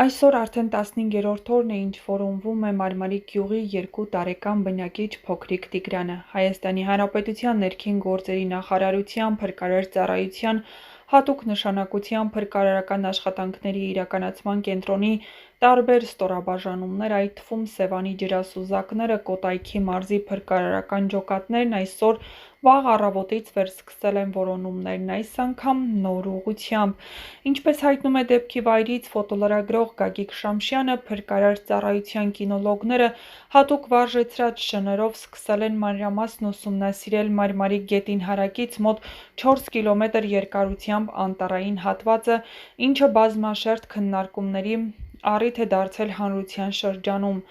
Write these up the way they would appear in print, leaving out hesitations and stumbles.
Այսօր արդեն 15-րդ օրն է, ինչ որոնվում է Մարմարիկ գյուղի 2 տարեկան բնակիչ փոքրիկ Տիգրանը։ Հայաստանի Հանրապետության ներքին գործերի նախարարության փրկարար ծառայության հատուկ նշանակության փրկարարական աշխատանքների իրականացման կենտրոնի տարբեր ստորաբաժանումներ, այդ թվում Սևանի ջրասուզակները, Կոտայքի մարզի փրկարարական ջոկատներն այսօր վաղ առավոտից վերսկսել են որոնումներն, այս անգամ նոր ուղղությամբ։ Ինչպես հայտնում է դեպքի վայրից ֆոտոլրագրող Գագիկ Շամշյանը, փրկարար ծառայության կինոլոգները հատուկ վարժեցրած շներով սկսել են մանրամասն ուսումնասիրել Մարմարիկ գետին հարակից մոտ 4 կիլոմետր երկարությամբ անտառային հատվածը, ինչը բազմաշերտ քննարկումների առիթ է դարձել հանրության շրջանում։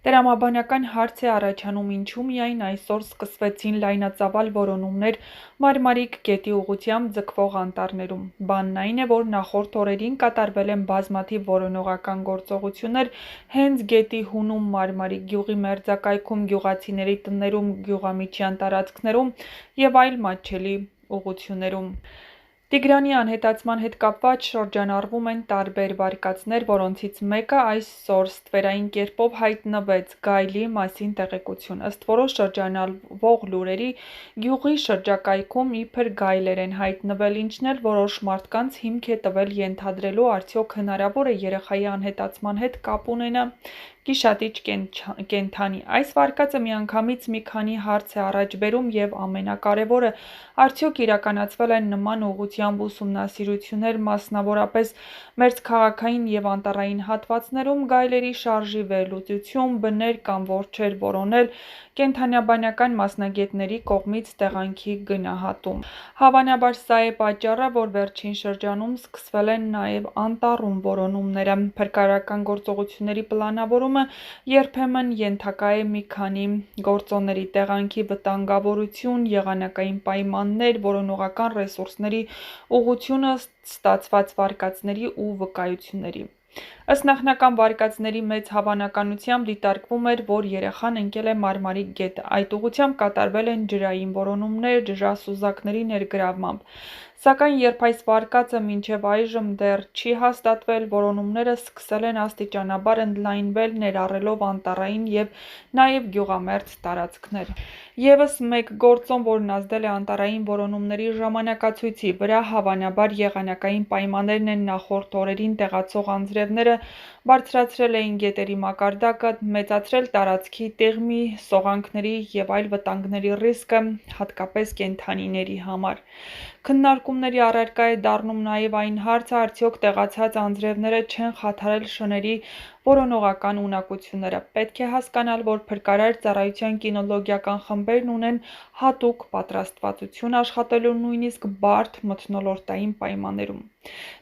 Տրամաբանական հարց է առաջանում, ինչու միայն այսօր սկսվեցին լայնածավալ որոնումներ Մարմարիկ գետի ուղղությամբ ձգվող անտառներում։ Բանն այն է, որ նախորդ օրերին կատարվել են բազմաթիվ որոնողական գործողություններ հենց գետի հունում Մարմարիկ գյուղի մերձակայքում, գյուղացիների տներում, գյուղամիջյան տարածքներում եւ այլ մատչելի ուղղություններում։ Տիգրանի անհետացման հետ կապված շրջանառվում են տարբեր վարկածներ, որոնցից մեկը այսօր ստվերային կերպով հայտնվեց գայլի մասին տեղեկություն։ Ըստ որոշ շրջանառվող լուրերի, գյուղի շրջակայքում իբր գայլեր են հայտնվել, ինչն էլ որոշ մարդկանց հիմք է տվել ենթադրելու, արդյոք հնարավոր է երեխայի անհետացման հետ կապ ունենա գիշատիչ կենդանի։ Այս վարկածը միանգամից մի քանի հարց է առաջ բերում եւ ամենակարևորը, արդյոք իրականացվել են նման ուղղությամբ ուսումնասիրություններ, մասնավորապես մերձքաղաքային եւ անտառային հատվածներում գայլերի շարժի վերլուծություն, բներ կամ որջեր որոնել, կենդանաբանական մասնագետների կողմից տեղանքի գնահատում։ Հավանաբար սա է պատճառը, որ վերջին շրջանում սկսվել են նաեւ անտառում որոնումները։ Փրկարարական գործողությունների պլանավորումը երբեմն ենթակա է մի քանի գործոնների՝ տեղանքի վտանգավորություն, եղանակային պայմաններ, որոնողական ռեսուրսների ուղղությունը, ստացված վարկածների ու վկայությունների։ Ըստ նախնական վարկածների մեծ հավանականությամբ դիտարկվում էր, որ երեխան ընկել է Մարմարիկ գետ։ Այդ ուղղությամբ կատարվել են ջրային որոնումներ ջրասուզակների ներգրավմամբ։ Սակայն երբ այս վարկածը մինչև այժմ դեռ չի հաստատվել, որոնումները սկսել են աստիճանաբար ընդլայնվել, ներառելով անտառային եւ նաեւ գյուղամերձ տարածքներ։ Եվս մեկ գործոն, որն ազդել է անտառային որոնումների ժամանակացույցի վրա, հավանաբար եղանակային պայմաններն են։ Նախորդ օրերին տեղացող անձրևները բարձրացրել էին գետերի մակարդակը, մեծացրել տարածքի տիղմի, սողանքների եւ այլ վտանգների ռիսկը, հատկապես կենդանիների համար։ Քննարկումների առարկա է դառնում նաեւ այն հարցը, արդյոք տեղացած անձրևները չեն խաթարել շների որոնողական ունակությունները։ Պետք է հասկանալ, որ փրկարար ծառայության կինոլոգիական խմբերն ունեն հատուկ պատրաստվածություն աշխատելու նույնիսկ բարդ մթնոլորտային պայմաններում։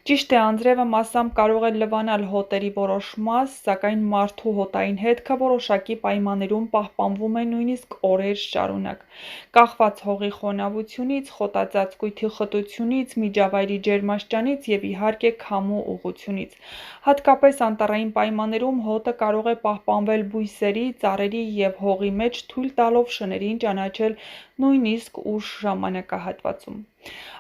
Ճիշտ է, անձրևը մասամբ կարող է լվանալ հոտերի որոշ մաս, սակայն մարդու հոտային հետքը որոշակի պայմաններում պահպանվում է նույնիսկ օրեր շարունակ։ Կախված հողի խոնավությունից, խոտածածկույթի խտությունից, միջավայրի ջերմաստիճանից եւ իհարկե քամու ուղղությունից։ Հատկապես անտառային պայմաններում հոտը կարող է պահպանվել բույսերի, ծառերի եւ հողի մեջ, թույլ տալով շներին ճանաչել նույնիսկ ուշ ժամանակահատվածում։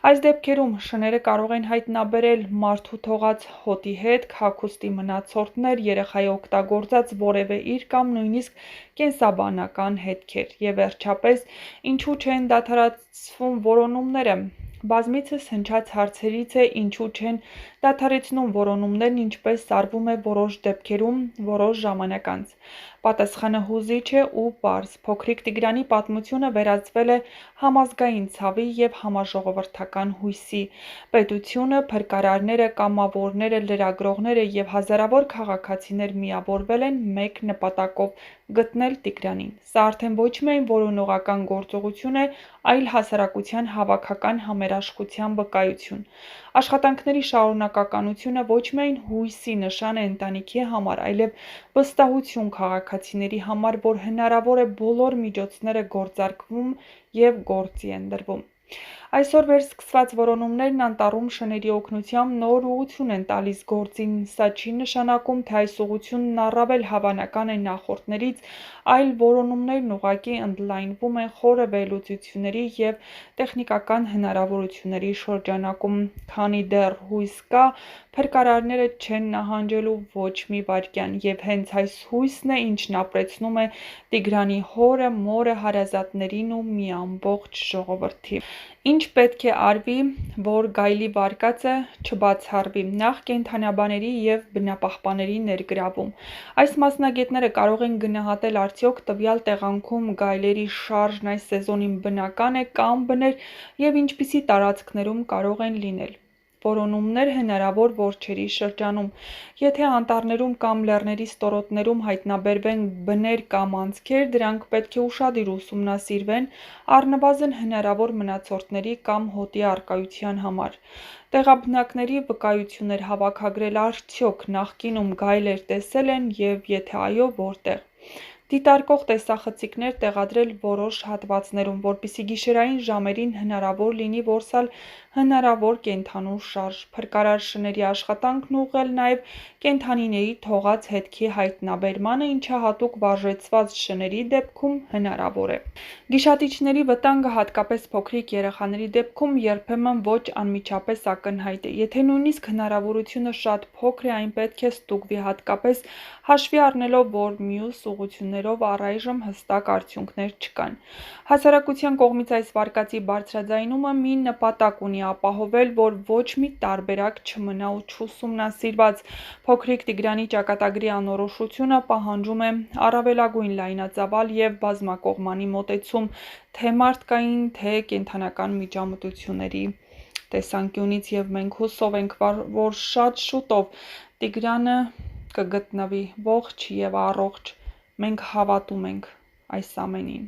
Այս դեպքերում շները կարող են հայտնաբերել մարդու թողած հոտի հետք, հագուստի մնացորդներ, երեխայի օգտագործած որևէ իր կամ նույնիսկ կենսաբանական հետքեր։ Եվ վերջապես, ինչու չեն դադարեցվում որոնումները։ Բազմիցս հնչած հարցերից է, ինչու չեն դադարեցնում որոնումներն, ինչպես արվում է որոշ դեպքերում որոշ ժամանակ անց։ Պատասխանը հուզիչ է ու պարզ։ Փոքրիկ Տիգրանի պատմությունը վերածվել է համազգային ցավի եւ համաժողովրդական հույսի։ Պետությունը, փրկարարները, կամավորները, լրագրողները եւ հազարավոր քաղաքացիներ միավորվել են մեկ նպատակով՝ գտնել Տիգրանին։ Սա արդեն ոչ միայն որոնողական գործողություն է, այլ հասարակության հավաքական համերաշխության վկայություն։ Աշխատանքների շարունակականությունը ոչ միայն հույսի նշան է ընտանիքի համար, այլև վստահություն քաղաքացիների համար, որ հնարավոր է բոլոր միջոցները գործարկվում եւ գործի են դրվում։ Այսօր վերսկսված որոնումներն անտառում շների օգնությամբ նոր ուղղություն են տալիս գործին, սա չի նշանակում, թե այս ուղղությունն առավել հավանական է նախորդներից, այլ որոնումներն ուղղակի ընդլայնվում են խորը վերլուծությունների և տեխնիկական հնարավորությունների շրջանակում, քանի դեռ հույս կա, փրկարարները չեն նահանջելու ոչ մի վայրկյան, և հենց այս հույսն է, ինչն ապրեցնում է Տիգրանի հորը, մորը, հարազատներին ու մի ամբողջ ժողովրդի։ Ինչ պետք է արվի, որ գայլի վարկածը չբացառվի: Նախ կենդանաբանների և բնապահպանների ներգրավում: Այս մասնագետները կարող են գնահատել արդյոք տվյալ տեղանքում գայլերի շարժն այս սեզոնին բնական է կամ բներ և ինչպիսի տարածքներում կարող են լինել: Որոնումներ հնարավոր որջերի շրջանում: Եթե անտառներում կամ լեռների ստորոտներում հայտնաբերվեն բներ կամ անցքեր, դրանք պետք է ուշադիր ուսումնասիրվեն առնվազն հնարավոր մնացորդների կամ հոտի առկայության համար: Տեղաբնակների վկայություններ հավաքագրել արդյոք նախկինում գայլեր տեսել են և եթե այո, որտեղ: Դիտարկող տեսախցիկներ տեղադրել որոշ հատվածներում, որպեսզի գիշերային ժամերին հնարավոր լինի որսալ հնարավոր կենդանու շարժ: Փրկարար շների աշխատանքն ուղղել նաև կենդանիների թողած հետքի հայտնաբերմանը, ինչը հատուկ վարժեցված շների դեպքում հնարավոր է: Գիշատիչների վտանգը, հատկապես փոքրիկ երեխաների դեպքում, երբեմն ոչ անմիջապես ակնհայտ է: Եթե նույնիսկ հնարավորությունը շատ փոքր է, այն պետք է ստուգվի, հատկապես հաշվի առնելով, որ մյուս ուղղություններով առայժմ հստակ արդյունքներ չկան: Հասարակության կողմից այս վարկածի բարձրաձայնումը մի նպատակ ունի՝ ապահովել, որ ոչ մի տարբերակ չմնա չուսումնասիրված: Փոքրիկ Տիգրանի ճակատագրի անորոշությունը պահանջում է առավելագույն լայնածավալ և բազմակողմանի մոտեցում թե մարդկային, թե կենդանական միջամտությունների տեսանկյունից, և մենք հուսով ենք, որ շատ շուտով Տիգրանը կգտնվի ողջ և առողջ: Մենք հավատում ենք այս ամենին: